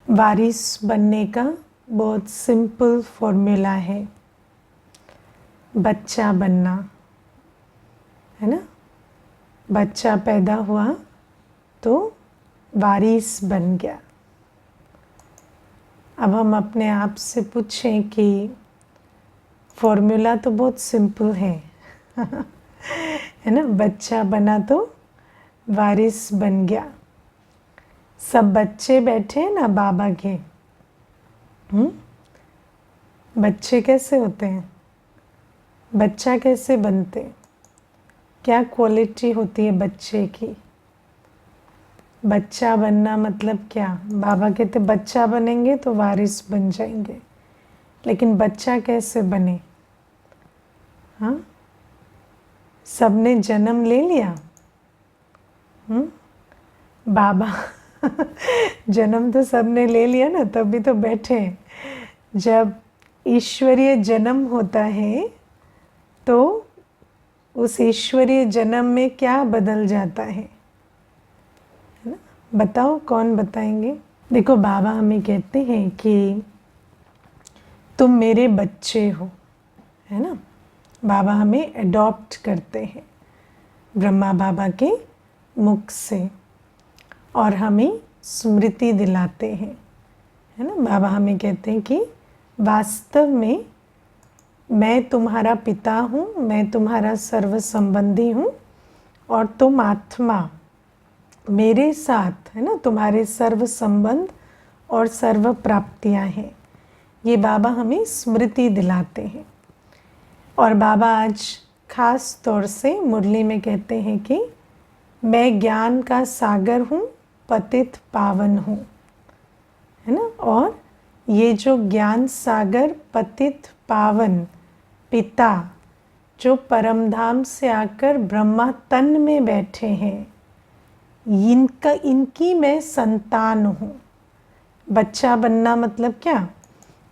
वारिस बनने का बहुत सिंपल फॉर्मूला है, बच्चा बनना, है ना। बच्चा पैदा हुआ तो वारिस बन गया। अब हम अपने आप से पूछें कि फॉर्मूला तो बहुत सिंपल है है ना। बच्चा बना तो वारिस बन गया। सब बच्चे बैठे हैं ना बाबा के। बच्चे कैसे होते हैं, बच्चा कैसे बनते, क्या क्वालिटी होती है बच्चे की। बच्चा बनना मतलब क्या, बाबा कहते बच्चा बनेंगे तो वारिस बन जाएंगे। लेकिन बच्चा कैसे बने? हाँ, सबने जन्म ले लिया। बाबा जन्म तो सबने ले लिया ना, तभी तो बैठे। जब ईश्वरीय जन्म होता है तो उस ईश्वरीय जन्म में क्या बदल जाता है ना। बताओ, कौन बताएंगे? देखो, बाबा हमें कहते हैं कि तुम मेरे बच्चे हो, है ना। बाबा हमें अडॉप्ट करते हैं ब्रह्मा बाबा के मुख से और हमें स्मृति दिलाते हैं, है ना। बाबा हमें कहते हैं कि वास्तव में मैं तुम्हारा पिता हूँ, मैं तुम्हारा सर्व संबंधी हूँ और तुम आत्मा मेरे साथ, है ना। तुम्हारे सर्व संबंध और सर्व प्राप्तियाँ हैं। ये बाबा हमें स्मृति दिलाते हैं। और बाबा आज खास तौर से मुरली में कहते हैं कि मैं ज्ञान का सागर हूँ, पतित पावन हूँ, है ना। और ये जो ज्ञान सागर पतित पावन पिता जो परमधाम से आकर ब्रह्मा तन में बैठे हैं, इनकी मैं संतान हूँ। बच्चा बनना मतलब क्या?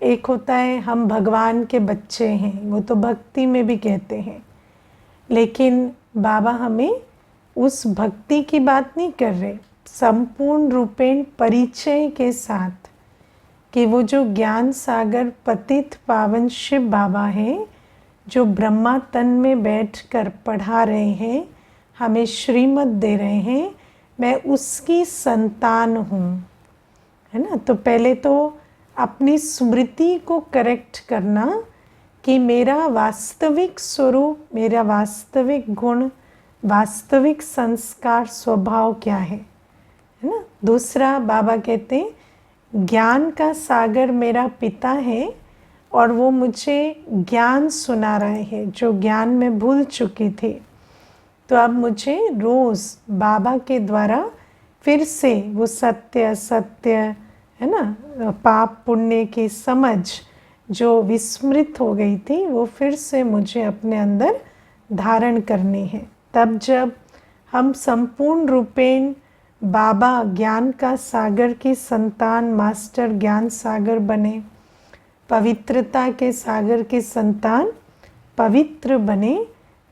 एक होता है हम भगवान के बच्चे हैं, वो तो भक्ति में भी कहते हैं। लेकिन बाबा हमें उस भक्ति की बात नहीं कर रहे, संपूर्ण रूपेण परिचय के साथ कि वो जो ज्ञान सागर पतित पावन शिव बाबा हैं, जो ब्रह्मा तन में बैठकर पढ़ा रहे हैं, हमें श्रीमत दे रहे हैं, मैं उसकी संतान हूँ, है ना। तो पहले तो अपनी स्मृति को करेक्ट करना कि मेरा वास्तविक स्वरूप, मेरा वास्तविक गुण, वास्तविक संस्कार स्वभाव क्या है ना। दूसरा, बाबा कहते हैं ज्ञान का सागर मेरा पिता है और वो मुझे ज्ञान सुना रहे हैं जो ज्ञान में भूल चुकी थी। तो अब मुझे रोज़ बाबा के द्वारा फिर से वो सत्य सत्य, है ना, पाप पुण्य की समझ जो विस्मृत हो गई थी, वो फिर से मुझे अपने अंदर धारण करनी है। तब जब हम संपूर्ण रूपेण बाबा ज्ञान का सागर की संतान, मास्टर ज्ञान सागर बने, पवित्रता के सागर की संतान पवित्र बने,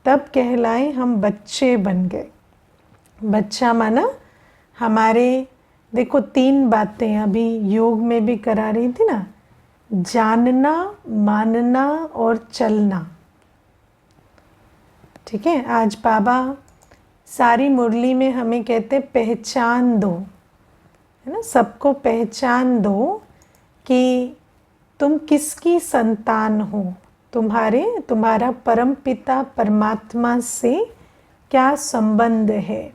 तब कहलाए हम बच्चे बन गए। बच्चा माना हमारे, देखो 3 बातें अभी योग में भी करा रही थी ना, जानना, मानना और चलना। ठीक है, आज बाबा सारी मुरली में हमें कहते पहचान दो, है ना। सबको पहचान दो कि तुम किसकी संतान हो, तुम्हारा परम पिता परमात्मा से क्या संबंध है।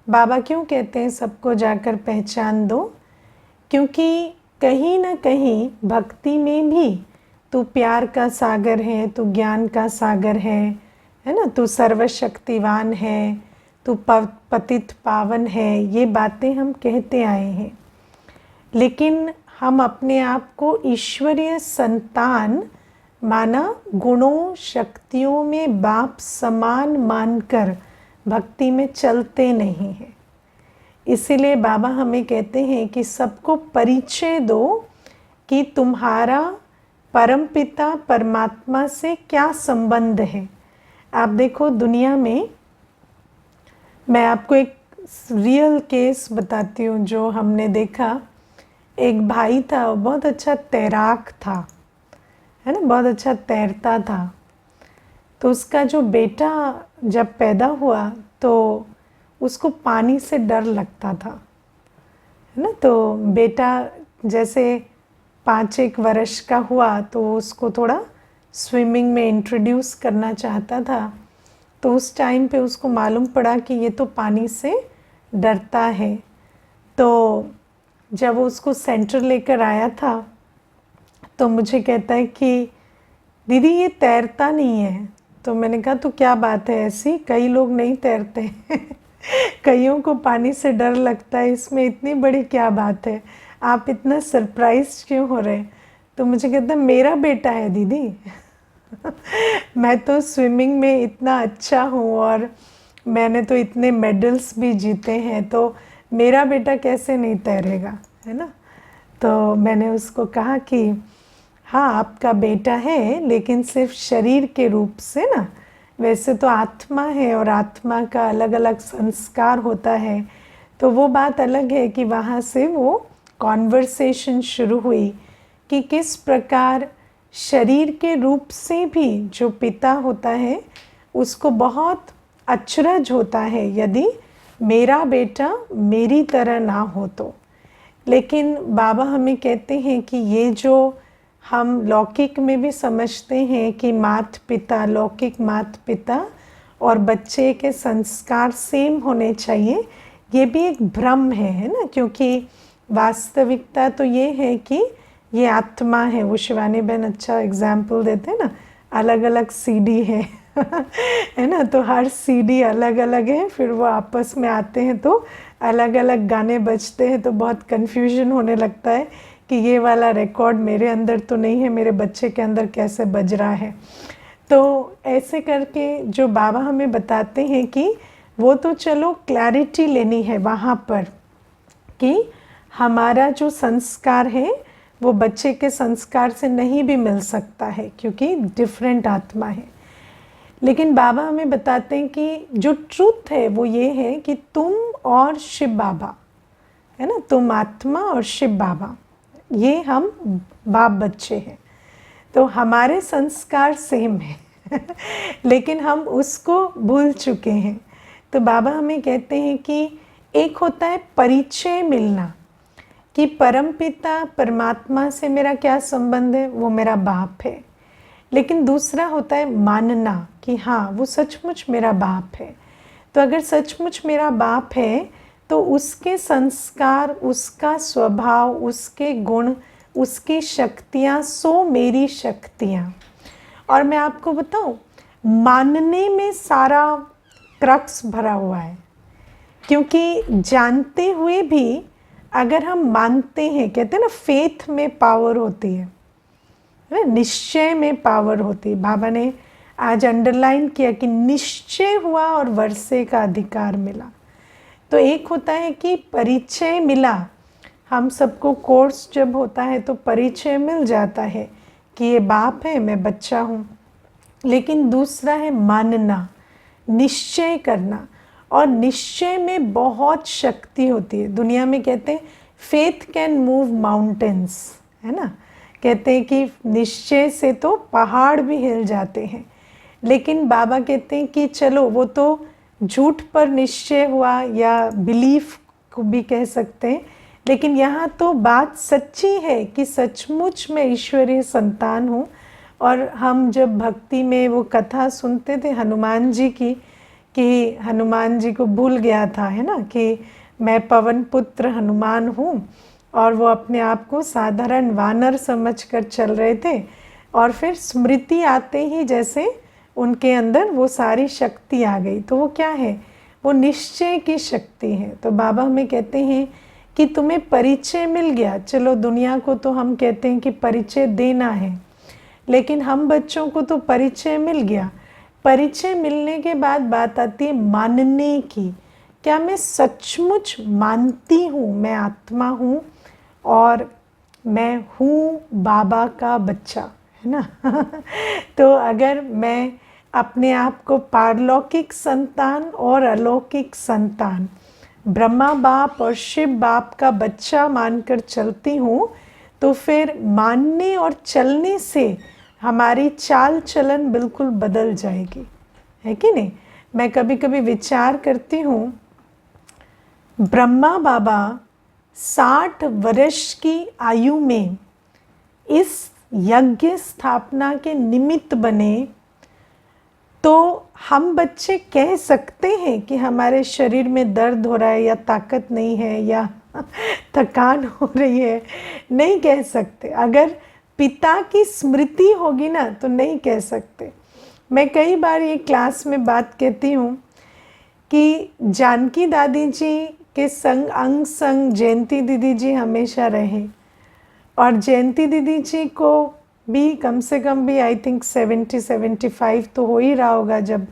बाबा क्यों कहते हैं सबको जाकर पहचान दो? क्योंकि कहीं ना कहीं भक्ति में भी तू प्यार का सागर है, तू ज्ञान का सागर है ना, तू सर्वशक्तिवान है, तू पतित पावन है, ये बातें हम कहते आए हैं। लेकिन हम अपने आप को ईश्वरीय संतान माना, गुणों शक्तियों में बाप समान मानकर भक्ति में चलते नहीं हैं। इसीलिए बाबा हमें कहते हैं कि सबको परिचय दो कि तुम्हारा परमपिता परमात्मा से क्या संबंध है। आप देखो दुनिया में, मैं आपको एक रियल केस बताती हूँ जो हमने देखा। एक भाई था, वो बहुत अच्छा तैराक था, है ना, बहुत अच्छा तैरता था। तो उसका जो बेटा जब पैदा हुआ तो उसको पानी से डर लगता था, है ना। तो बेटा जैसे 5 एक वर्ष का हुआ तो उसको थोड़ा स्विमिंग में इंट्रोड्यूस करना चाहता था। तो उस टाइम पे उसको मालूम पड़ा कि ये तो पानी से डरता है। तो जब वो उसको सेंटर लेकर आया था तो मुझे कहता है कि दीदी ये तैरता नहीं है। तो मैंने कहा तो क्या बात है ऐसी, कई लोग नहीं तैरते कईयों को पानी से डर लगता है, इसमें इतनी बड़ी क्या बात है, आप इतना सरप्राइज क्यों हो रहे हैं। तो मुझे कहता है मेरा बेटा है दीदी मैं तो स्विमिंग में इतना अच्छा हूँ और मैंने तो इतने मेडल्स भी जीते हैं, तो मेरा बेटा कैसे नहीं तैरेगा, है ना। तो मैंने उसको कहा कि हाँ आपका बेटा है, लेकिन सिर्फ शरीर के रूप से ना, वैसे तो आत्मा है और आत्मा का अलग अलग संस्कार होता है। तो वो बात अलग है कि वहाँ से वो कॉन्वर्सेशन शुरू हुई कि किस प्रकार शरीर के रूप से भी जो पिता होता है उसको बहुत अचरज होता है यदि मेरा बेटा मेरी तरह ना हो तो। लेकिन बाबा हमें कहते हैं कि ये जो हम लौकिक में भी समझते हैं कि माता पिता, लौकिक माता पिता और बच्चे के संस्कार सेम होने चाहिए, ये भी एक भ्रम है ना। क्योंकि वास्तविकता तो ये है कि ये आत्मा है। वो शिवानी बहन अच्छा एग्जाम्पल देते हैं ना, अलग अलग सीडी है है ना। तो हर सीडी अलग अलग है, फिर वो आपस में आते हैं तो अलग अलग गाने बजते हैं, तो बहुत कन्फ्यूजन होने लगता है कि ये वाला रिकॉर्ड मेरे अंदर तो नहीं है, मेरे बच्चे के अंदर कैसे बज रहा है। तो ऐसे करके जो बाबा हमें बताते हैं कि वो तो चलो क्लैरिटी लेनी है वहाँ पर कि हमारा जो संस्कार है वो बच्चे के संस्कार से नहीं भी मिल सकता है क्योंकि डिफरेंट आत्मा है। लेकिन बाबा हमें बताते हैं कि जो ट्रूथ है वो ये है कि तुम और शिव बाबा, है ना, तुम आत्मा और शिव बाबा, ये हम बाप बच्चे हैं। तो हमारे संस्कार सेम है लेकिन हम उसको भूल चुके हैं। तो बाबा हमें कहते हैं कि एक होता है परिचय मिलना कि परमपिता परमात्मा से मेरा क्या संबंध है, वो मेरा बाप है। लेकिन दूसरा होता है मानना कि हाँ वो सचमुच मेरा बाप है। तो अगर सचमुच मेरा बाप है तो उसके संस्कार, उसका स्वभाव, उसके गुण, उसकी शक्तियाँ सो मेरी शक्तियाँ। और मैं आपको बताऊँ, मानने में सारा क्रक्स भरा हुआ है। क्योंकि जानते हुए भी अगर हम मानते हैं, कहते हैं ना फेथ में पावर होती है, निश्चय में पावर होती है। बाबा ने आज अंडरलाइन किया कि निश्चय हुआ और वर्षे का अधिकार मिला। तो एक होता है कि परिचय मिला, हम सबको कोर्स जब होता है तो परिचय मिल जाता है कि ये बाप है, मैं बच्चा हूँ। लेकिन दूसरा है मानना, निश्चय करना। और निश्चय में बहुत शक्ति होती है। दुनिया में कहते हैं फेथ कैन मूव माउंटेन्स, है ना। कहते हैं कि निश्चय से तो पहाड़ भी हिल जाते हैं। लेकिन बाबा कहते हैं कि चलो वो तो झूठ पर निश्चय हुआ या बिलीफ को भी कह सकते हैं, लेकिन यहाँ तो बात सच्ची है कि सचमुच मैं ईश्वरीय संतान हूँ। और हम जब भक्ति में वो कथा सुनते थे हनुमान जी की, कि हनुमान जी को भूल गया था, है ना, कि मैं पवन पुत्र हनुमान हूँ, और वो अपने आप को साधारण वानर समझकर चल रहे थे। और फिर स्मृति आते ही जैसे उनके अंदर वो सारी शक्ति आ गई। तो वो क्या है, वो निश्चय की शक्ति है। तो बाबा हमें कहते हैं कि तुम्हें परिचय मिल गया। चलो दुनिया को तो हम कहते हैं कि परिचय देना है, लेकिन हम बच्चों को तो परिचय मिल गया। परिचय मिलने के बाद बात आती है मानने की। क्या मैं सचमुच मानती हूँ मैं आत्मा हूँ और मैं हूँ बाबा का बच्चा, है ना तो अगर मैं अपने आप को पारलौकिक संतान और अलौकिक संतान ब्रह्मा बाप और शिव बाप का बच्चा मानकर चलती हूँ, तो फिर मानने और चलने से हमारी चाल चलन बिल्कुल बदल जाएगी, है कि नहीं। मैं कभी कभी विचार करती हूँ, ब्रह्मा बाबा 60 वर्ष की आयु में इस यज्ञ स्थापना के निमित्त बने, तो हम बच्चे कह सकते हैं कि हमारे शरीर में दर्द हो रहा है या ताकत नहीं है या थकान हो रही है, नहीं कह सकते। अगर पिता की स्मृति होगी ना तो नहीं कह सकते। मैं कई बार ये क्लास में बात कहती हूँ कि जानकी दादी जी के संग अंग संग जयंती दीदी जी हमेशा रहे, और जयंती दीदी जी को भी कम से कम भी आई थिंक 70-75 तो हो ही रहा होगा जब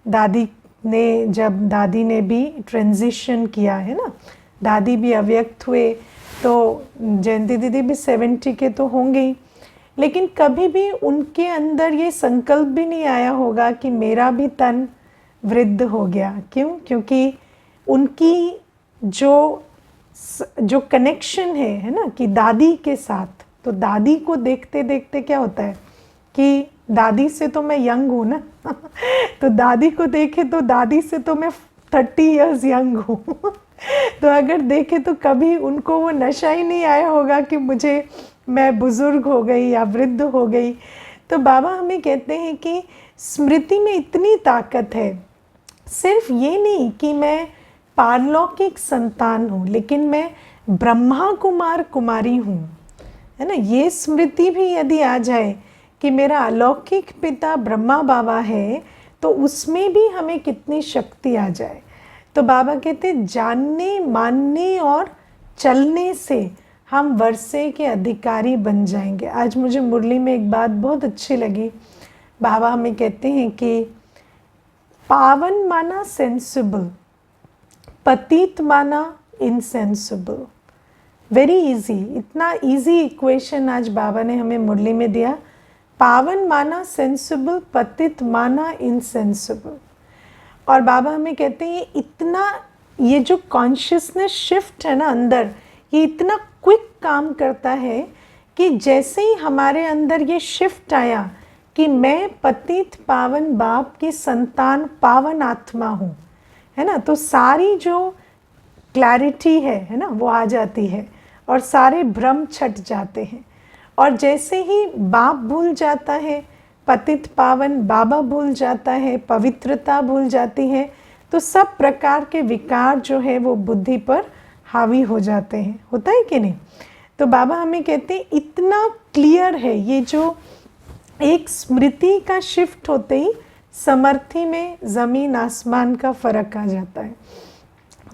दादी ने भी ट्रांजिशन किया है ना। दादी भी अव्यक्त हुए तो जयंती दीदी भी 70 के तो होंगे ही, लेकिन कभी भी उनके अंदर ये संकल्प भी नहीं आया होगा कि मेरा भी तन वृद्ध हो गया। क्यों? क्योंकि उनकी जो कनेक्शन है ना कि दादी के साथ, तो दादी को देखते देखते क्या होता है कि दादी से तो मैं यंग हूँ ना तो दादी को देखे तो दादी से तो मैं 30 इयर्स यंग हूँ तो अगर देखे तो कभी उनको वो नशा ही नहीं आया होगा कि मैं बुज़ुर्ग हो गई या वृद्ध हो गई। तो बाबा हमें कहते हैं कि स्मृति में इतनी ताकत है। सिर्फ ये नहीं कि मैं पारलौकिक संतान हूँ, लेकिन मैं ब्रह्मा कुमार कुमारी हूँ, है ना। ये स्मृति भी यदि आ जाए कि मेरा अलौकिक पिता ब्रह्मा बाबा है, तो उसमें भी हमें कितनी शक्ति आ जाए। तो बाबा कहते जानने मानने और चलने से हम वर्षे के अधिकारी बन जाएंगे। आज मुझे मुरली में एक बात बहुत अच्छी लगी। बाबा हमें कहते हैं कि पावन माना सेंसिबल, पतित माना इनसेंसिबल। वेरी इजी, इतना इजी इक्वेशन आज बाबा ने हमें मुरली में दिया। पावन माना सेंसिबल, पतित माना इनसेंसिबल। और बाबा हमें कहते हैं ये जो कॉन्शियसनेस शिफ्ट है ना अंदर, ये इतना क्विक काम करता है कि जैसे ही हमारे अंदर ये शिफ्ट आया कि मैं पतित पावन बाप की संतान पावन आत्मा हूँ, है ना, तो सारी जो क्लैरिटी है ना, वो आ जाती है और सारे भ्रम छट जाते हैं। और जैसे ही बाप भूल जाता है, पतित पावन बाबा भूल जाता है, पवित्रता भूल जाती है, तो सब प्रकार के विकार जो है वो बुद्धि पर हावी हो जाते हैं। होता है कि नहीं? तो बाबा हमें कहते हैं इतना क्लियर है ये जो एक स्मृति का शिफ्ट होते ही समर्थी में ज़मीन आसमान का फ़र्क आ जाता है।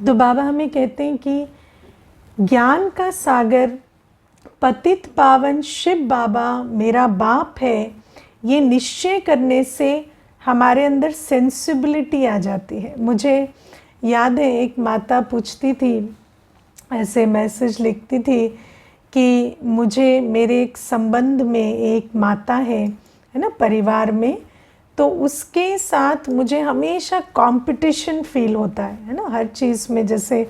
तो बाबा हमें कहते हैं कि ज्ञान का सागर पतित पावन शिव बाबा मेरा बाप है, ये निश्चय करने से हमारे अंदर सेंसिबिलिटी आ जाती है। मुझे याद है एक माता पूछती थी, ऐसे मैसेज लिखती थी कि मुझे मेरे एक संबंध में एक माता है ना परिवार में, तो उसके साथ मुझे हमेशा कंपटीशन फील होता है ना, हर चीज़ में जैसे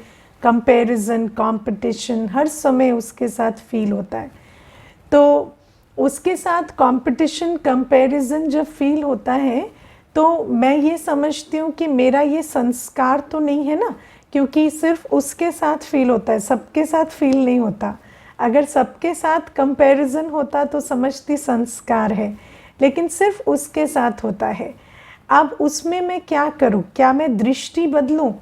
कंपैरिजन कंपटीशन हर समय उसके साथ फील होता है। तो उसके साथ कंपटीशन कंपैरिजन जब फील होता है तो मैं ये समझती हूँ कि मेरा ये संस्कार तो नहीं है ना, क्योंकि सिर्फ उसके साथ फील होता है, सबके साथ फील नहीं होता। अगर सबके साथ कंपैरिजन होता तो समझती संस्कार है, लेकिन सिर्फ उसके साथ होता है। अब उसमें मैं क्या करूँ? क्या मैं दृष्टि बदलूँ?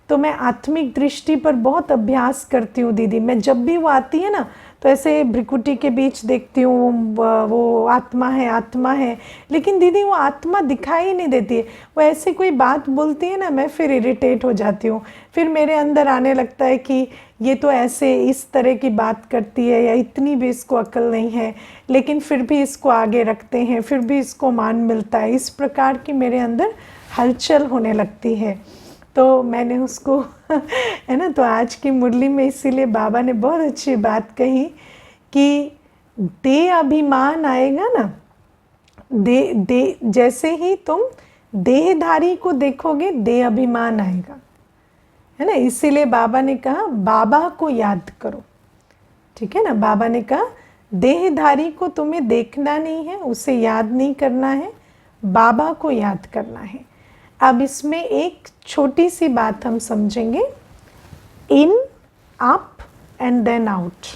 तो मैं आत्मिक दृष्टि पर बहुत अभ्यास करती हूँ दीदी। मैं जब भी वो आती है ना तो ऐसे भ्रिकुटी के बीच देखती हूँ वो आत्मा है आत्मा है, लेकिन दीदी वो आत्मा दिखाई नहीं देती है। वो ऐसे कोई बात बोलती है ना, मैं फिर इरिटेट हो जाती हूँ। फिर मेरे अंदर आने लगता है कि ये तो ऐसे इस तरह की बात करती है या इतनी भी इसको अक्ल नहीं है, लेकिन फिर भी इसको आगे रखते हैं, फिर भी इसको मान मिलता है। इस प्रकार की मेरे अंदर हलचल होने लगती है। तो मैंने उसको है ना, तो आज की मुरली में इसीलिए बाबा ने बहुत अच्छी बात कही कि देह अभिमान आएगा ना, जैसे ही तुम देहधारी को देखोगे देह अभिमान आएगा, है ना। इसीलिए बाबा ने कहा बाबा को याद करो, ठीक है ना। बाबा ने कहा देहधारी को तुम्हें देखना नहीं है, उसे याद नहीं करना है, बाबा को याद करना है। अब इसमें एक छोटी सी बात हम समझेंगे, in, up and then out,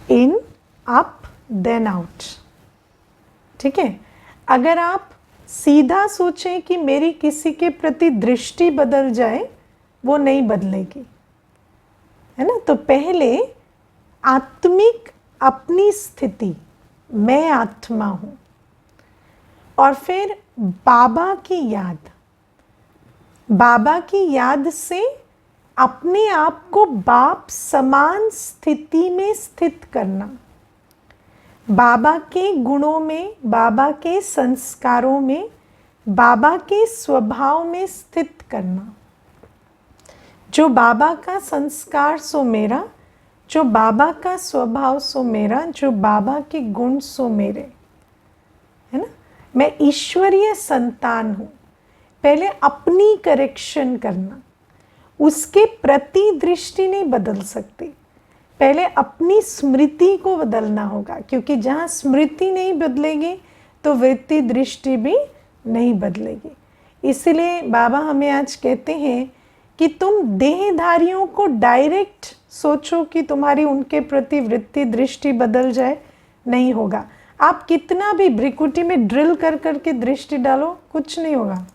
in, up, then out, ठीक है। अगर आप सीधा सोचें कि मेरी किसी के प्रति दृष्टि बदल जाए, वो नहीं बदलेगी, है ना। तो पहले आत्मिक अपनी स्थिति, मैं आत्मा हूं, और फिर बाबा की याद, बाबा की याद से अपने आप को बाप समान स्थिति में स्थित करना, बाबा के गुणों में, बाबा के संस्कारों में, बाबा के स्वभाव में स्थित करना। जो बाबा का संस्कार सो मेरा, जो बाबा का स्वभाव सो मेरा, जो बाबा के गुण सो मेरे, है ना। मैं ईश्वरीय संतान हूँ। पहले अपनी करेक्शन करना, उसके प्रति दृष्टि नहीं बदल सकती, पहले अपनी स्मृति को बदलना होगा, क्योंकि जहाँ स्मृति नहीं बदलेगी तो वृत्ति दृष्टि भी नहीं बदलेगी। इसलिए बाबा हमें आज कहते हैं कि तुम देहधारियों को डायरेक्ट सोचो कि तुम्हारी उनके प्रति वृत्ति दृष्टि बदल जाए, नहीं होगा। आप कितना भी भ्रिकुटी में ड्रिल कर करके दृष्टि डालो, कुछ नहीं होगा।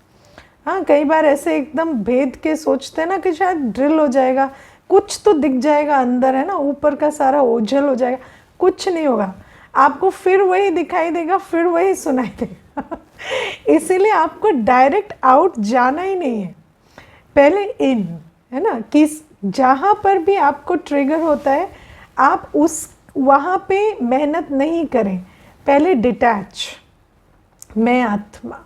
हाँ, कई बार ऐसे एकदम भेद के सोचते हैं ना कि शायद ड्रिल हो जाएगा, कुछ तो दिख जाएगा अंदर, है ना, ऊपर का सारा ओझल हो जाएगा, कुछ नहीं होगा। आपको फिर वही दिखाई देगा, फिर वही सुनाई देगा। इसीलिए आपको डायरेक्ट आउट जाना ही नहीं है, पहले इन, है ना। कि जहाँ पर भी आपको ट्रिगर होता है आप उस वहाँ पे मेहनत नहीं करें, पहले डिटैच, मैं आत्मा,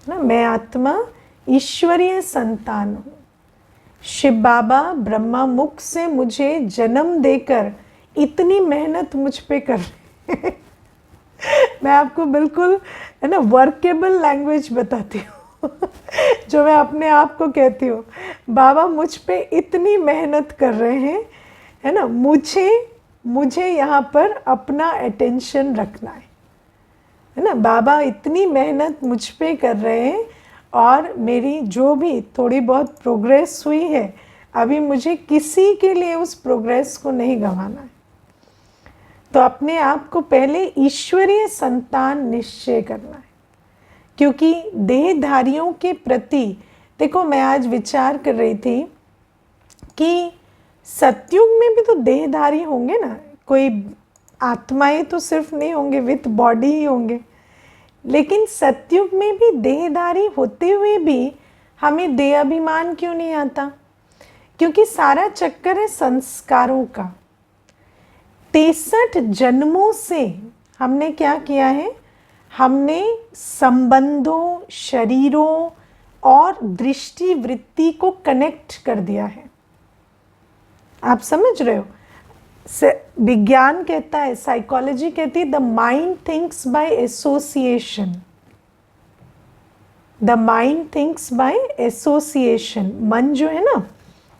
ना, मैं आत्मा ईश्वरीय संतान हूँ। शिव बाबा ब्रह्मा मुख से मुझे जन्म देकर इतनी मेहनत मुझ पे कर रहे हैं। मैं आपको बिल्कुल, है ना, वर्केबल लैंग्वेज बताती हूँ। जो मैं अपने आप को कहती हूँ, बाबा मुझ पे इतनी मेहनत कर रहे हैं, है ना, मुझे यहाँ पर अपना अटेंशन रखना है ना। बाबा इतनी मेहनत मुझ पे कर रहे हैं, और मेरी जो भी थोड़ी बहुत प्रोग्रेस हुई है, अभी मुझे किसी के लिए उस प्रोग्रेस को नहीं गंवाना है। तो अपने आप को पहले ईश्वरीय संतान निश्चय करना है, क्योंकि देहधारियों के प्रति, देखो मैं आज विचार कर रही थी कि सतयुग में भी तो देहधारी होंगे ना, कोई आत्माएं तो सिर्फ नहीं होंगे, विथ बॉडी ही होंगे। लेकिन सतयुग में भी देहधारी होते हुए भी हमें देह अभिमान क्यों नहीं आता? क्योंकि सारा चक्कर है संस्कारों का। 63 जन्मों से हमने क्या किया है? हमने संबंधों, शरीरों और दृष्टि वृत्ति को कनेक्ट कर दिया है। आप समझ रहे हो? विज्ञान कहता है, साइकोलॉजी कहती है, the mind thinks by association. The mind thinks by association. मन जो है ना,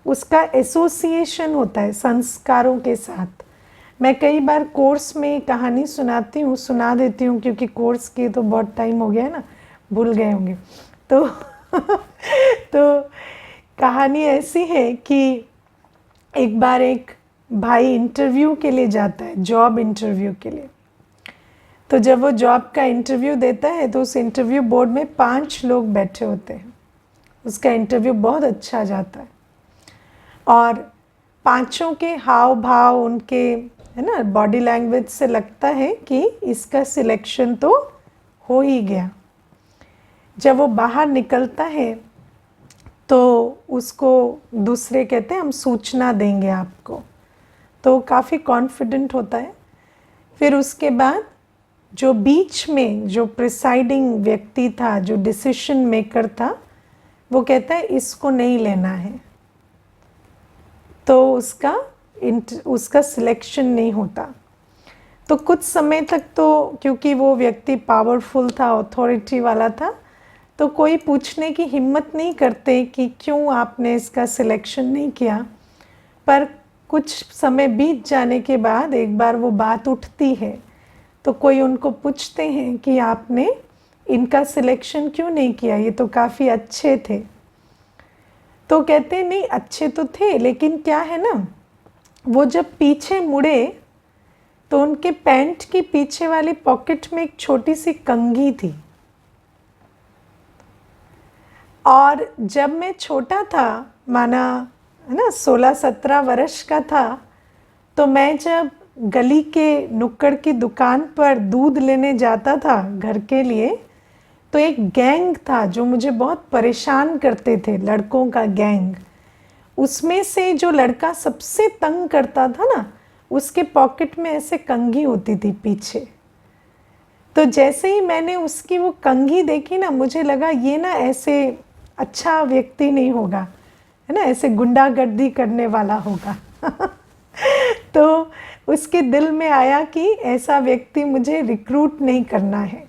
उसका एसोसिएशन होता है संस्कारों के साथ। मैं कई बार कोर्स में कहानी सुनाती हूँ, सुना देती हूँ, क्योंकि कोर्स के तो बहुत टाइम हो गया है ना, भूल गए होंगे। तो कहानी ऐसी है कि एक बार एक भाई इंटरव्यू के लिए जाता है, जॉब इंटरव्यू के लिए। तो जब वो जॉब का इंटरव्यू देता है तो उस इंटरव्यू बोर्ड में 5 लोग बैठे होते हैं। उसका इंटरव्यू बहुत अच्छा जाता है, और पांचों के हाव भाव, उनके, है ना, बॉडी लैंग्वेज से लगता है कि इसका सिलेक्शन तो हो ही गया। जब वो बाहर निकलता है तो उसको दूसरे कहते हैं हम सूचना देंगे आपको, तो काफ़ी कॉन्फिडेंट होता है। फिर उसके बाद जो बीच में जो प्रिसाइडिंग व्यक्ति था, जो डिसीजन मेकर था, वो कहता है इसको नहीं लेना है, तो उसका सिलेक्शन नहीं होता। तो कुछ समय तक तो, क्योंकि वो व्यक्ति पावरफुल था, अथॉरिटी वाला था, तो कोई पूछने की हिम्मत नहीं करते कि क्यों आपने इसका सिलेक्शन नहीं किया। पर कुछ समय बीत जाने के बाद एक बार वो बात उठती है, तो कोई उनको पूछते हैं कि आपने इनका सिलेक्शन क्यों नहीं किया, ये तो काफ़ी अच्छे थे। तो कहते हैं नहीं, अच्छे तो थे, लेकिन क्या है ना, वो जब पीछे मुड़े तो उनके पैंट के पीछे वाली पॉकेट में एक छोटी सी कंघी थी। और जब मैं छोटा था, माना है ना 16-17 वर्ष का था, तो मैं जब गली के नुक्कड़ की दुकान पर दूध लेने जाता था घर के लिए, तो एक गैंग था जो मुझे बहुत परेशान करते थे, लड़कों का गैंग। उसमें से जो लड़का सबसे तंग करता था ना, उसके पॉकेट में ऐसे कंघी होती थी पीछे। तो जैसे ही मैंने उसकी वो कंघी देखी ना, मुझे लगा ये ना ऐसे अच्छा व्यक्ति नहीं होगा, है ना, ऐसे गुंडागर्दी करने वाला होगा। तो उसके दिल में आया कि ऐसा व्यक्ति मुझे रिक्रूट नहीं करना है।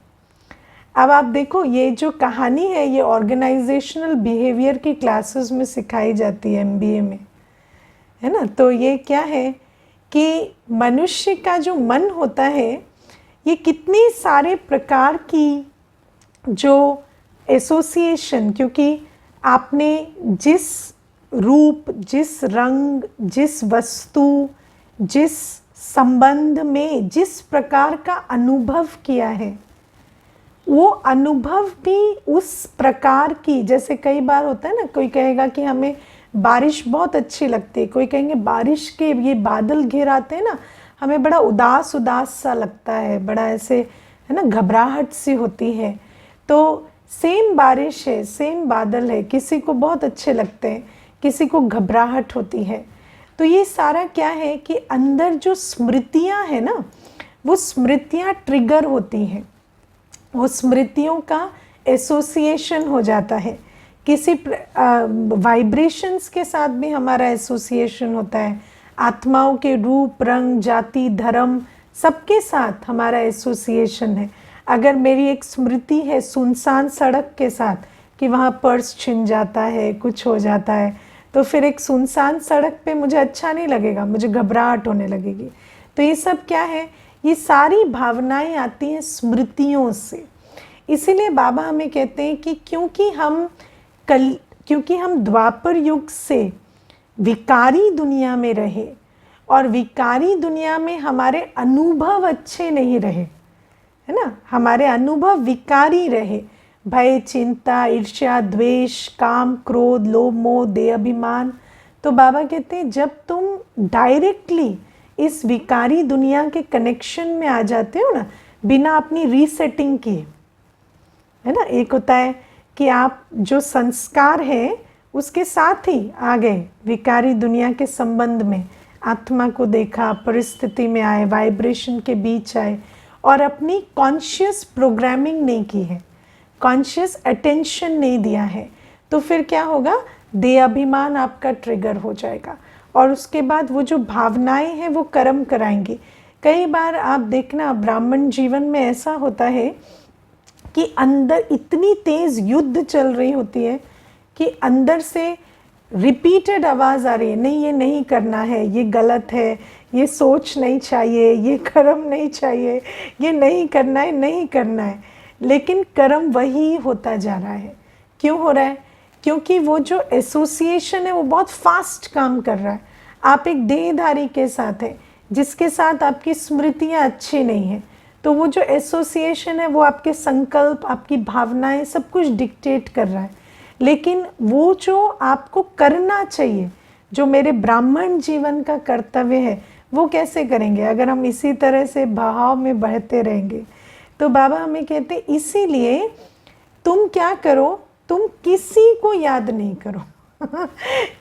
अब आप देखो, ये जो कहानी है ये ऑर्गेनाइजेशनल बिहेवियर की क्लासेस में सिखाई जाती है एमबीए में, है ना। तो ये क्या है कि मनुष्य का जो मन होता है, ये कितने सारे प्रकार की जो एसोसिएशन, क्योंकि आपने जिस रूप, जिस रंग, जिस वस्तु, जिस संबंध में जिस प्रकार का अनुभव किया है, वो अनुभव भी उस प्रकार की, जैसे कई बार होता है ना, कोई कहेगा कि हमें बारिश बहुत अच्छी लगती है, कोई कहेंगे बारिश के ये बादल घिर आते हैं ना, हमें बड़ा उदास उदास सा लगता है, बड़ा ऐसे, है ना, घबराहट सी होती है। तो सेम बारिश है, सेम बादल है, किसी को बहुत अच्छे लगते हैं, किसी को घबराहट होती है। तो ये सारा क्या है कि अंदर जो स्मृतियाँ हैं ना, वो स्मृतियाँ ट्रिगर होती हैं, वो स्मृतियों का एसोसिएशन हो जाता है। किसी वाइब्रेशंस के साथ भी हमारा एसोसिएशन होता है, आत्माओं के रूप, रंग, जाति, धर्म, सबके साथ हमारा एसोसिएशन है। अगर मेरी एक स्मृति है सुनसान सड़क के साथ कि वहाँ पर्स छिन जाता है, कुछ हो जाता है, तो फिर एक सुनसान सड़क पे मुझे अच्छा नहीं लगेगा, मुझे घबराहट होने लगेगी। तो ये सब क्या है, ये सारी भावनाएं आती हैं स्मृतियों से। इसीलिए बाबा हमें कहते हैं कि क्योंकि हम द्वापर युग से विकारी दुनिया में रहे और विकारी दुनिया में हमारे अनुभव अच्छे नहीं रहे, है ना, हमारे अनुभव विकारी रहे, भय, चिंता, ईर्ष्या, द्वेष, काम, क्रोध, लोभ, मोह, देह अभिमान। तो बाबा कहते हैं जब तुम डायरेक्टली इस विकारी दुनिया के कनेक्शन में आ जाते हो ना, बिना अपनी रीसेटिंग किए, है ना, एक होता है कि आप जो संस्कार है उसके साथ ही आ गए विकारी दुनिया के संबंध में, आत्मा को देखा, परिस्थिति में आए, वाइब्रेशन के बीच आए और अपनी कॉन्शियस प्रोग्रामिंग नहीं की है, कॉन्शियस अटेंशन नहीं दिया है, तो फिर क्या होगा, देह अभिमान आपका ट्रिगर हो जाएगा और उसके बाद वो जो भावनाएं हैं वो कर्म कराएंगी। कई बार आप देखना ब्राह्मण जीवन में ऐसा होता है कि अंदर इतनी तेज युद्ध चल रही होती है कि अंदर से रिपीटेड आवाज़ आ रही है, नहीं ये नहीं करना है, ये गलत है, ये सोच नहीं चाहिए, ये कर्म नहीं चाहिए, ये नहीं करना है, नहीं करना है, लेकिन कर्म वही होता जा रहा है। क्यों हो रहा है? क्योंकि वो जो एसोसिएशन है वो बहुत फास्ट काम कर रहा है। आप एक देहधारी के साथ हैं जिसके साथ आपकी स्मृतियाँ अच्छी नहीं हैं, तो वो जो एसोसिएशन है वो आपके संकल्प, आपकी भावनाएं, सब कुछ डिक्टेट कर रहा है। लेकिन वो जो आपको करना चाहिए, जो मेरे ब्राह्मण जीवन का कर्तव्य है, वो कैसे करेंगे अगर हम इसी तरह से बहाव में बहते रहेंगे। तो बाबा हमें कहते हैं इसीलिए तुम क्या करो, तुम किसी को याद नहीं करो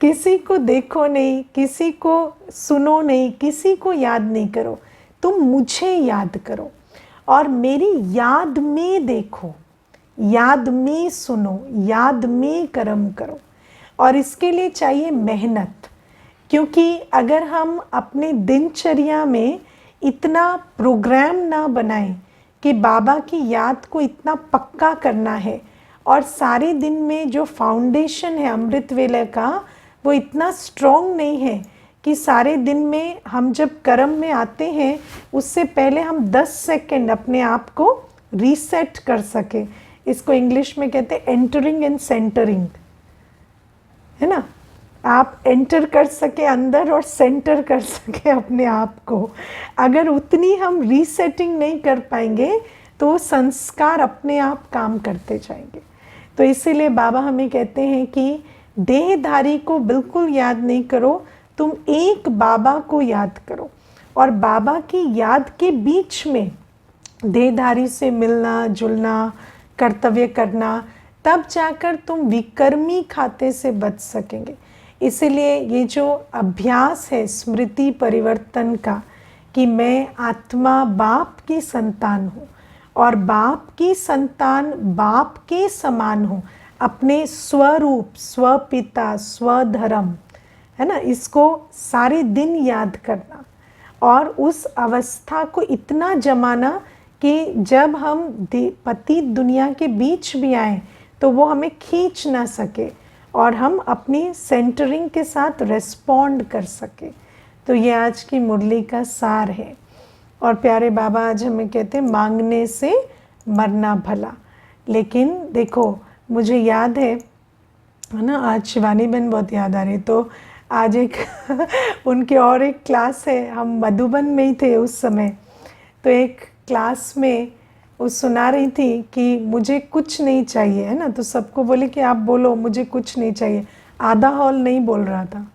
किसी को देखो नहीं, किसी को सुनो नहीं, किसी को याद नहीं करो, तुम मुझे याद करो और मेरी याद में देखो, याद में सुनो, याद में कर्म करो। और इसके लिए चाहिए मेहनत, क्योंकि अगर हम अपने दिनचर्या में इतना प्रोग्राम ना बनाएं कि बाबा की याद को इतना पक्का करना है और सारे दिन में जो फाउंडेशन है अमृत वेला का वो इतना स्ट्रॉन्ग नहीं है कि सारे दिन में हम जब कर्म में आते हैं उससे पहले हम 10 सेकंड अपने आप को रीसेट कर सके। इसको इंग्लिश में कहते हैं एंटरिंग एंड सेंटरिंग, है ना। आप एंटर कर सके अंदर और सेंटर कर सके अपने आप को। अगर उतनी हम रीसेटिंग नहीं कर पाएंगे तो संस्कार अपने आप काम करते जाएंगे। तो इसीलिए बाबा हमें कहते हैं कि देहधारी को बिल्कुल याद नहीं करो, तुम एक बाबा को याद करो। और बाबा की याद के बीच में देहधारी से मिलना जुलना, कर्तव्य करना, तब जाकर तुम विकर्मी खाते से बच सकेंगे। इसीलिए ये जो अभ्यास है स्मृति परिवर्तन का कि मैं आत्मा बाप की संतान हूँ और बाप की संतान बाप के समान हूँ, अपने स्वरूप, स्वपिता, स्वधर्म, है ना, इसको सारे दिन याद करना और उस अवस्था को इतना जमाना कि जब हम पतित दुनिया के बीच भी आए तो वो हमें खींच ना सके और हम अपनी सेंटरिंग के साथ रेस्पॉन्ड कर सके। तो ये आज की मुरली का सार है। और प्यारे बाबा आज हमें कहते हैं मांगने से मरना भला। लेकिन देखो मुझे याद है ना, आज शिवानी बहन बहुत याद आ रही। तो आज एक उनके और एक क्लास है, हम मधुबन में ही थे उस समय। तो एक क्लास में वो सुना रही थी कि मुझे कुछ नहीं चाहिए, है ना। तो सबको बोले कि आप बोलो मुझे कुछ नहीं चाहिए। आधा हॉल नहीं बोल रहा था,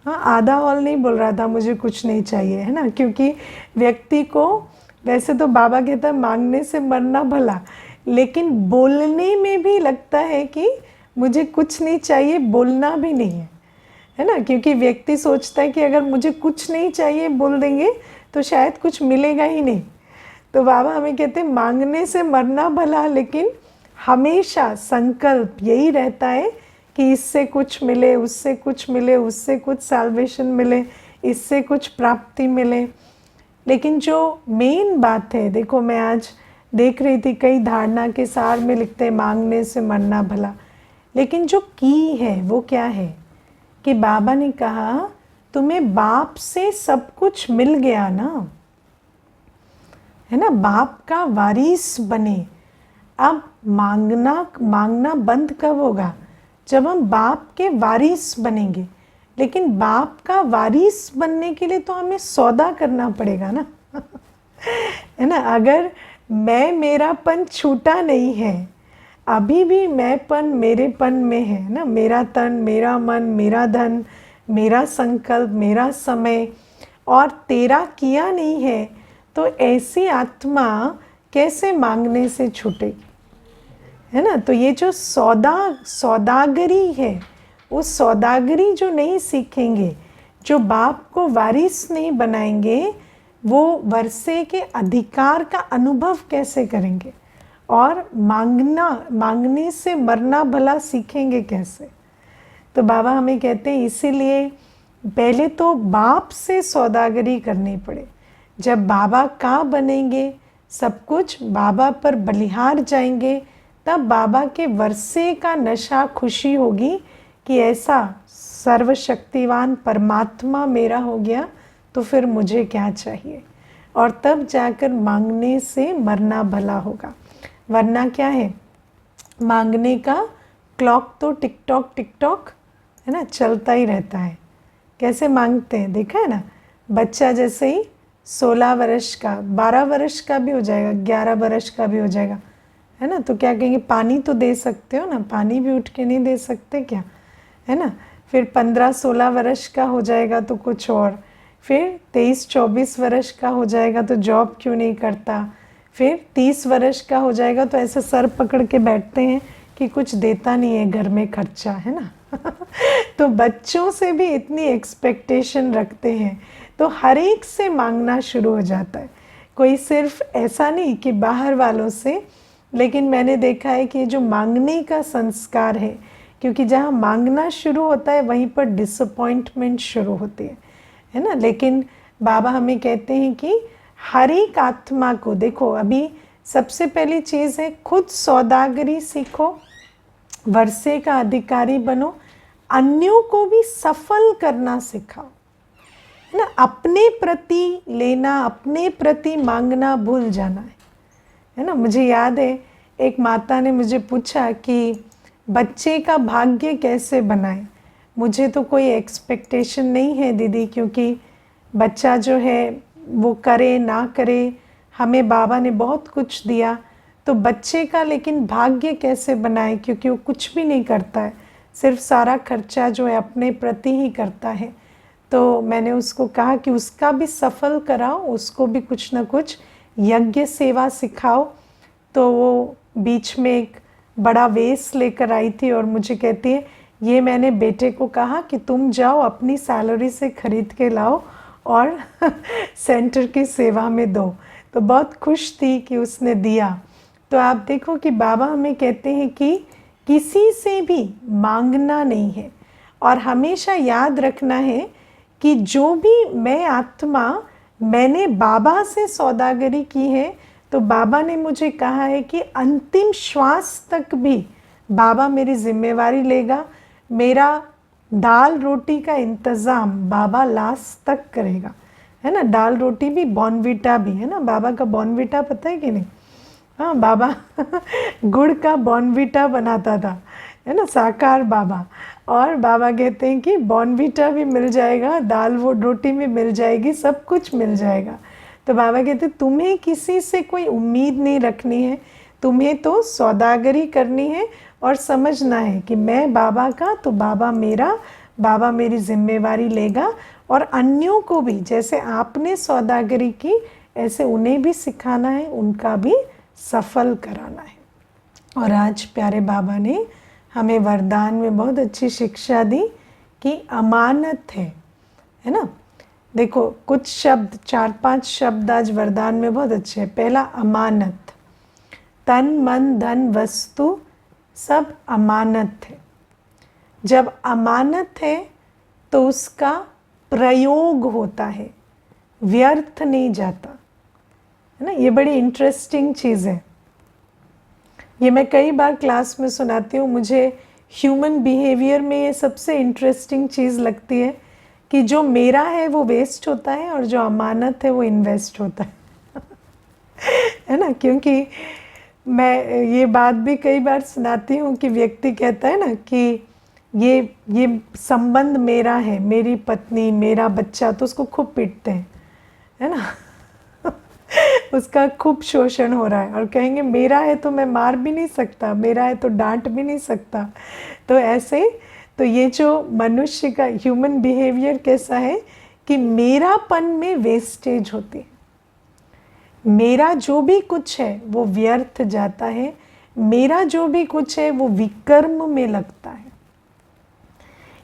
हाँ आधा हॉल नहीं बोल रहा था मुझे कुछ नहीं चाहिए, है ना। क्योंकि व्यक्ति को वैसे तो बाबा कहता है मांगने से मरना भला, लेकिन बोलने में भी लगता है कि मुझे कुछ नहीं चाहिए, बोलना भी नहीं है ना। क्योंकि व्यक्ति सोचता है कि अगर मुझे कुछ नहीं चाहिए बोल देंगे तो शायद कुछ मिलेगा ही नहीं। तो बाबा हमें कहते हैं मांगने से मरना भला, लेकिन हमेशा संकल्प यही रहता है कि इससे कुछ मिले, उससे कुछ मिले, उससे कुछ सैल्वेशन मिले, इससे कुछ प्राप्ति मिले। लेकिन जो मेन बात है, देखो मैं आज देख रही थी कई धारणा के सार में लिखते हैं मांगने से मरना भला, लेकिन जो की है वो क्या है कि बाबा ने कहा तुम्हें बाप से सब कुछ मिल गया ना, है ना, बाप का वारिस बने। अब मांगना बंद कब होगा? जब हम बाप के वारिस बनेंगे। लेकिन बाप का वारिस बनने के लिए तो हमें सौदा करना पड़ेगा ना है ना। अगर मैं मेरापन छूटा नहीं है, अभी भी मैंपन मेरेपन में है ना, मेरा तन, मेरा मन, मेरा धन, मेरा संकल्प, मेरा समय, और तेरा किया नहीं है, तो ऐसी आत्मा कैसे मांगने से छूटेगी, है ना। तो ये जो सौदागरी है, वो सौदागरी जो नहीं सीखेंगे, जो बाप को वारिस नहीं बनाएंगे, वो वर्षे के अधिकार का अनुभव कैसे करेंगे और मांगने से मरना भला सीखेंगे कैसे। तो बाबा हमें कहते हैं इसीलिए पहले तो बाप से सौदागरी करनी पड़े। जब बाबा का बनेंगे, सब कुछ बाबा पर बलिहार जाएंगे, तब बाबा के वर्षे का नशा खुशी होगी कि ऐसा सर्वशक्तिवान परमात्मा मेरा हो गया, तो फिर मुझे क्या चाहिए। और तब जाकर मांगने से मरना भला होगा। वरना क्या है, मांगने का क्लॉक तो टिक टॉक है ना, चलता ही रहता है। कैसे मांगते हैं देखा है ना, बच्चा जैसे ही 16 वर्ष का, 12 वर्ष का भी हो जाएगा, 11 वर्ष का भी हो जाएगा, है ना, तो क्या कहेंगे पानी तो दे सकते हो ना, पानी भी उठ के नहीं दे सकते क्या, है ना। फिर 15-16 वर्ष का हो जाएगा तो कुछ और, फिर 23-24 वर्ष का हो जाएगा तो जॉब क्यों नहीं करता, फिर 30 वर्ष का हो जाएगा तो ऐसे सर पकड़ के बैठते हैं कि कुछ देता नहीं है घर में खर्चा, है ना तो बच्चों से भी इतनी एक्सपेक्टेशन रखते हैं, तो हर एक से मांगना शुरू हो जाता है। कोई सिर्फ ऐसा नहीं कि बाहर वालों से, लेकिन मैंने देखा है कि जो मांगने का संस्कार है, क्योंकि जहाँ मांगना शुरू होता है वहीं पर डिसअपॉइंटमेंट शुरू होती है ना। लेकिन बाबा हमें कहते हैं कि हर एक आत्मा को, देखो अभी सबसे पहली चीज़ है खुद सौदागरी सीखो, वर्षे का अधिकारी बनो, अन्यों को भी सफल करना सिखाओ, है ना। अपने प्रति लेना, अपने प्रति मांगना भूल जाना है ना। मुझे याद है एक माता ने मुझे पूछा कि बच्चे का भाग्य कैसे बनाए। मुझे तो कोई एक्सपेक्टेशन नहीं है दीदी, क्योंकि बच्चा जो है वो करे ना करे, हमें बाबा ने बहुत कुछ दिया, तो बच्चे का लेकिन भाग्य कैसे बनाए, क्योंकि वो कुछ भी नहीं करता है, सिर्फ सारा खर्चा जो है अपने प्रति ही करता है। तो मैंने उसको कहा कि उसका भी सफल कराओ, उसको भी कुछ ना कुछ यज्ञ सेवा सिखाओ। तो वो बीच में एक बड़ा वेस लेकर आई थी और मुझे कहती है, ये मैंने बेटे को कहा कि तुम जाओ अपनी सैलरी से खरीद के लाओ और सेंटर की सेवा में दो। तो बहुत खुश थी कि उसने दिया। तो आप देखो कि बाबा हमें कहते हैं कि किसी से भी मांगना नहीं है, और हमेशा याद रखना है कि जो भी मैं आत्मा, मैंने बाबा से सौदागरी की है, तो बाबा ने मुझे कहा है कि अंतिम श्वास तक भी बाबा मेरी जिम्मेवारी लेगा, मेरा दाल रोटी का इंतज़ाम बाबा लास्ट तक करेगा, है ना। दाल रोटी भी, बॉर्नविटा भी, है ना। बाबा का बॉर्नविटा पता है कि नहीं? हाँ, बाबा गुड़ का बॉर्नविटा बनाता था, है ना, साकार बाबा। और बाबा कहते हैं कि बॉर्नविटा भी मिल जाएगा, दाल वो रोटी भी मिल जाएगी, सब कुछ मिल जाएगा। तो बाबा कहते हैं तुम्हें किसी से कोई उम्मीद नहीं रखनी है, तुम्हें तो सौदागरी करनी है और समझना है कि मैं बाबा का तो बाबा मेरा, बाबा मेरी जिम्मेवारी लेगा, और अन्यों को भी जैसे आपने सौदागरी की ऐसे उन्हें भी सिखाना है, उनका भी सफल कराना है। और आज प्यारे बाबा ने हमें वरदान में बहुत अच्छी शिक्षा दी कि अमानत है ना। देखो कुछ शब्द, 4-5 शब्द आज वरदान में बहुत अच्छे हैं। पहला अमानत, तन मन धन वस्तु सब अमानत है। जब अमानत है तो उसका प्रयोग होता है, व्यर्थ नहीं जाता, है ना। ये बड़ी इंटरेस्टिंग चीज़ है, ये मैं कई बार क्लास में सुनाती हूँ। मुझे ह्यूमन बिहेवियर में ये सबसे इंटरेस्टिंग चीज़ लगती है कि जो मेरा है वो वेस्ट होता है और जो अमानत है वो इन्वेस्ट होता है ना। क्योंकि मैं ये बात भी कई बार सुनाती हूँ कि व्यक्ति कहता है ना कि ये संबंध मेरा है, मेरी पत्नी, मेरा बच्चा, तो उसको खूब पीटते हैं, है ना। उसका खूब शोषण हो रहा है, और कहेंगे मेरा है तो मैं मार भी नहीं सकता, मेरा है तो डांट भी नहीं सकता। तो ऐसे, तो ये जो मनुष्य का ह्यूमन बिहेवियर कैसा है कि मेरापन में वेस्टेज होती है, मेरा जो भी कुछ है वो व्यर्थ जाता है, मेरा जो भी कुछ है वो विकर्म में लगता है।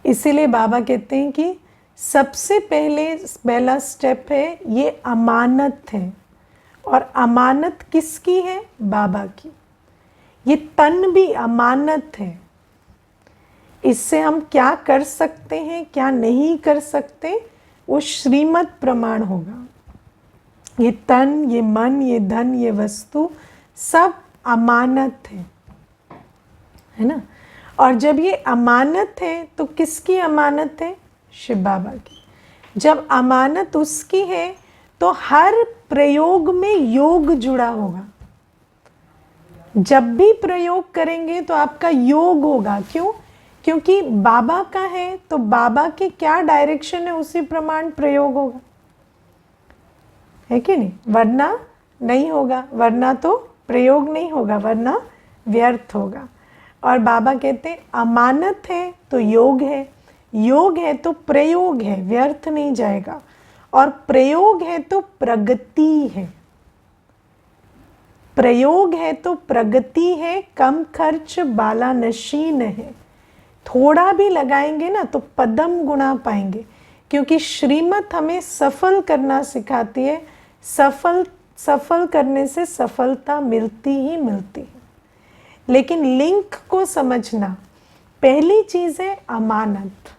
इसीलिए बाबा कहते हैं कि सबसे पहला स्टेप है ये अमानत है। और अमानत किसकी है? बाबा की। ये तन भी अमानत है, इससे हम क्या कर सकते हैं क्या नहीं कर सकते वो श्रीमत प्रमाण होगा। ये तन, ये मन, ये धन, ये वस्तु सब अमानत है ना। और जब ये अमानत है तो किसकी अमानत है? शिव बाबा की। जब अमानत उसकी है तो हर प्रयोग में योग जुड़ा होगा। जब भी प्रयोग करेंगे तो आपका योग होगा। क्यों? क्योंकि बाबा का है तो बाबा के क्या डायरेक्शन है उसी प्रमाण प्रयोग होगा, है कि नहीं? वरना नहीं होगा, वरना तो प्रयोग नहीं होगा, वरना व्यर्थ होगा। और बाबा कहते हैं अमानत है तो योग है, योग है तो प्रयोग है, व्यर्थ नहीं जाएगा, और प्रयोग है तो प्रगति है, प्रयोग है तो प्रगति है, कम खर्च बाला नशीन है। थोड़ा भी लगाएंगे ना तो पदम गुणा पाएंगे, क्योंकि श्रीमत हमें सफल करना सिखाती है। सफल करने से सफलता मिलती ही मिलती है। लेकिन लिंक को समझना, पहली चीज़ है अमानत।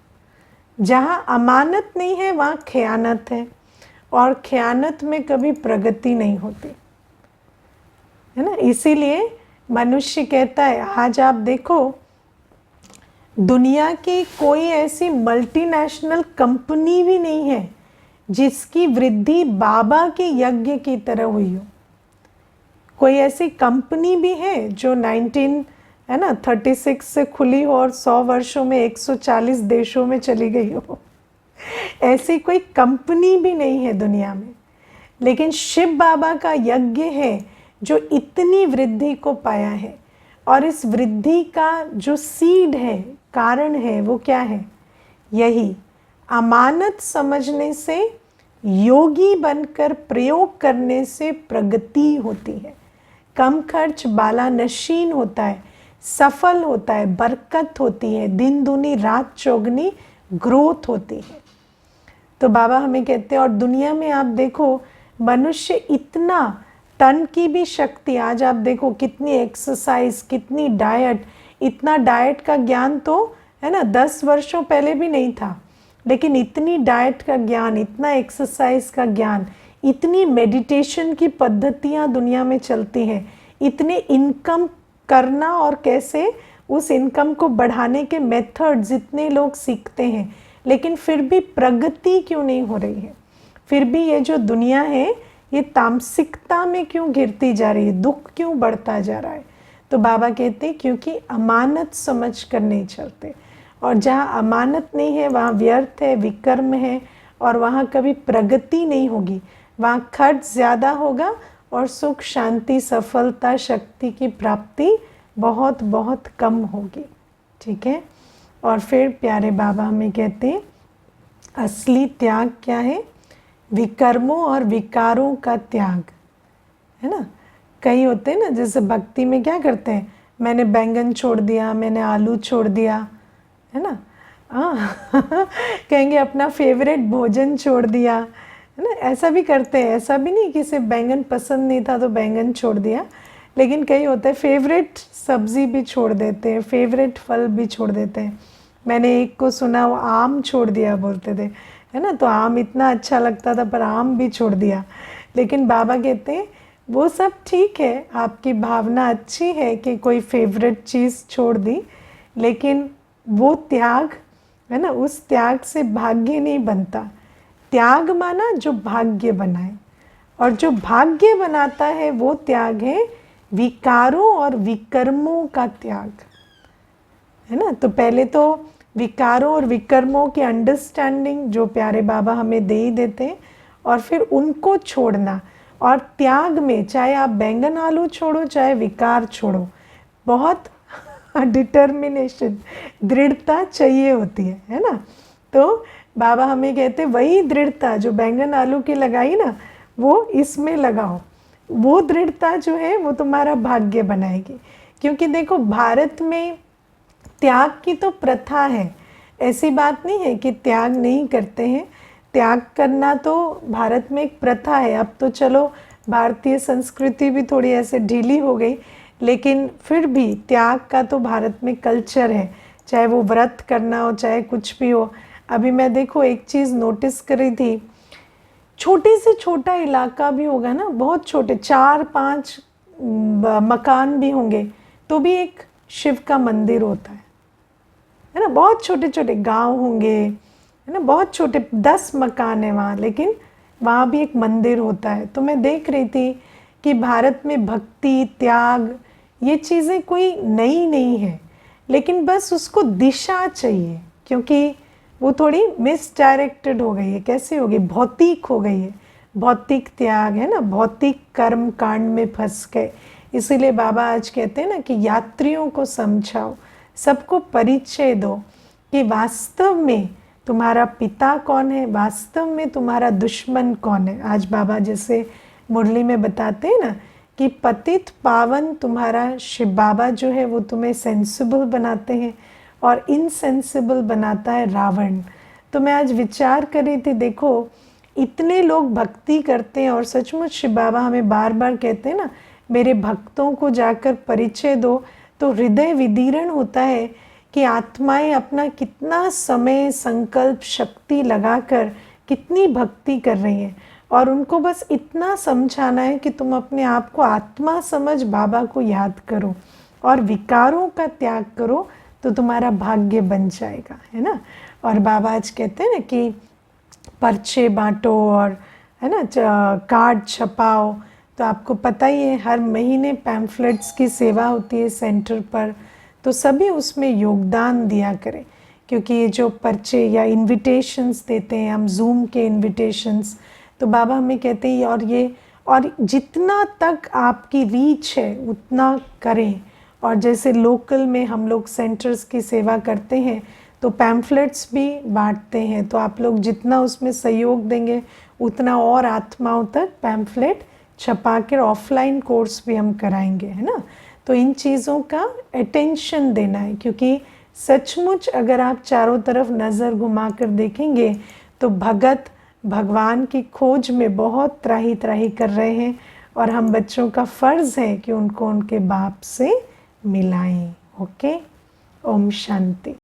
जहाँ अमानत नहीं है वहाँ खयानत है, और खयानत में कभी प्रगति नहीं होती। है ना। इसीलिए मनुष्य कहता है, आज आप देखो दुनिया की कोई ऐसी मल्टीनेशनल कंपनी भी नहीं है जिसकी वृद्धि बाबा के यज्ञ की तरह हुई हो। कोई ऐसी कंपनी भी है जो 1936 से खुली हो और 100 वर्षों में 140 देशों में चली गई हो? ऐसी कोई कंपनी भी नहीं है दुनिया में। लेकिन शिव बाबा का यज्ञ है जो इतनी वृद्धि को पाया है। और इस वृद्धि का जो सीड है, कारण है, वो क्या है? यही अमानत समझने से, योगी बनकर प्रयोग करने से प्रगति होती है। कम खर्च बाला नशीन होता है, सफल होता है, बरकत होती है, दिन दूनी रात चौगनी ग्रोथ होती है। तो बाबा हमें कहते हैं, और दुनिया में आप देखो मनुष्य इतना तन की भी शक्ति, आज आप देखो कितनी एक्सरसाइज, कितनी डाइट, इतना डाइट का ज्ञान तो है ना 10 वर्षों पहले भी नहीं था, लेकिन इतनी डाइट का ज्ञान, इतना एक्सरसाइज का ज्ञान, इतनी मेडिटेशन की पद्धतियाँ दुनिया में चलती हैं, इतने इनकम करना और कैसे उस इनकम को बढ़ाने के मेथड्स इतने लोग सीखते हैं, लेकिन फिर भी प्रगति क्यों नहीं हो रही है? फिर भी ये जो दुनिया है ये तामसिकता में क्यों गिरती जा रही है? दुख क्यों बढ़ता जा रहा है? तो बाबा कहते हैं क्योंकि अमानत समझ कर नहीं चलते, और जहाँ अमानत नहीं है वहाँ व्यर्थ है, विकर्म है, और वहाँ कभी प्रगति नहीं होगी। वहाँ खर्च ज़्यादा होगा और सुख शांति सफलता शक्ति की प्राप्ति बहुत बहुत कम होगी। ठीक है। और फिर प्यारे बाबा हमें कहते हैं असली त्याग क्या है? विकर्मों और विकारों का त्याग, है ना। कई होते हैं ना, जैसे भक्ति में क्या करते हैं, मैंने बैंगन छोड़ दिया, मैंने आलू छोड़ दिया, है ना। कहेंगे अपना फेवरेट भोजन छोड़ दिया, है ना। ऐसा भी करते हैं, ऐसा भी नहीं कि सिर्फ बैंगन पसंद नहीं था तो बैंगन छोड़ दिया, लेकिन कई होते हैं फेवरेट सब्ज़ी भी छोड़ देते हैं, फेवरेट फल भी छोड़ देते हैं। मैंने एक को सुना वो आम छोड़ दिया बोलते थे, है ना। तो आम इतना अच्छा लगता था पर आम भी छोड़ दिया। लेकिन बाबा कहते हैं वो सब ठीक है, आपकी भावना अच्छी है कि कोई फेवरेट चीज़ छोड़ दी, लेकिन वो त्याग है ना, उस त्याग से भाग्य नहीं बनता। त्याग माना जो भाग्य बनाए, और जो भाग्य बनाता है वो त्याग है विकारों और विकर्मों का त्याग, है ना। तो पहले तो विकारों और विकर्मों की अंडरस्टैंडिंग जो प्यारे बाबा हमें दे ही देते हैं, और फिर उनको छोड़ना। और त्याग में चाहे आप बैंगन आलू छोड़ो चाहे विकार छोड़ो, बहुत डिटर्मिनेशन, दृढ़ता चाहिए होती है ना। तो बाबा हमें कहते हैं वही दृढ़ता जो बैंगन आलू की लगाई ना, वो इसमें लगाओ। वो दृढ़ता जो है वो तुम्हारा भाग्य बनाएगी। क्योंकि देखो भारत में त्याग की तो प्रथा है, ऐसी बात नहीं है कि त्याग नहीं करते हैं। त्याग करना तो भारत में एक प्रथा है। अब तो चलो भारतीय संस्कृति भी थोड़ी ऐसे ढीली हो गई, लेकिन फिर भी त्याग का तो भारत में कल्चर है, चाहे वो व्रत करना हो चाहे कुछ भी हो। अभी मैं देखो एक चीज़ नोटिस कर रही थी, छोटे से छोटा इलाका भी होगा ना, बहुत छोटे 4-5 मकान भी होंगे तो भी एक शिव का मंदिर होता है ना। बहुत छोटे छोटे गांव होंगे, है ना, बहुत छोटे 10 मकान है वहाँ, लेकिन वहाँ भी एक मंदिर होता है। तो मैं देख रही थी कि भारत में भक्ति त्याग ये चीज़ें कोई नई नहीं है, लेकिन बस उसको दिशा चाहिए, क्योंकि वो थोड़ी मिसडायरेक्टेड हो गई है। कैसे हो गई? भौतिक हो गई है। भौतिक त्याग है ना, भौतिक कर्म कांड में फंस गए। इसीलिए बाबा आज कहते हैं ना कि यात्रियों को समझाओ, सबको परिचय दो कि वास्तव में तुम्हारा पिता कौन है, वास्तव में तुम्हारा दुश्मन कौन है। आज बाबा जैसे मुरली में बताते हैं ना कि पतित पावन तुम्हारा शिव बाबा जो है वो तुम्हें सेंसिबल बनाते हैं, और इनसेंसिबल बनाता है रावण। तो मैं आज विचार कर रही थी, देखो इतने लोग भक्ति करते हैं, और सचमुच शिव बाबा हमें बार बार कहते हैं ना मेरे भक्तों को जाकर परिचय दो। तो हृदय विदीर्ण होता है कि आत्माएं अपना कितना समय संकल्प शक्ति लगाकर कितनी भक्ति कर रही हैं, और उनको बस इतना समझाना है कि तुम अपने आप को आत्मा समझ बाबा को याद करो और विकारों का त्याग करो, तो तुम्हारा भाग्य बन जाएगा, है ना। और बाबा आज कहते हैं ना कि पर्चे बांटो और है ना कार्ड छपाओ। तो आपको पता ही है हर महीने पैम्फलेट्स की सेवा होती है सेंटर पर, तो सभी उसमें योगदान दिया करें, क्योंकि ये जो पर्चे या इनविटेशंस देते हैं हम, जूम के इनविटेशंस, तो बाबा हमें कहते हैं और जितना तक आपकी रीच है उतना करें। और जैसे लोकल में हम लोग सेंटर्स की सेवा करते हैं तो पैम्फलेट्स भी बांटते हैं, तो आप लोग जितना उसमें सहयोग देंगे उतना और आत्माओं तक पैम्फलेट छपा कर ऑफलाइन कोर्स भी हम कराएंगे, है ना। तो इन चीज़ों का अटेंशन देना है, क्योंकि सचमुच अगर आप चारों तरफ नज़र घुमा कर देखेंगे तो भगत भगवान की खोज में बहुत त्राही त्राही कर रहे हैं, और हम बच्चों का फ़र्ज़ है कि उनको उनके बाप से मिलाएं। ओके, ओम शांति।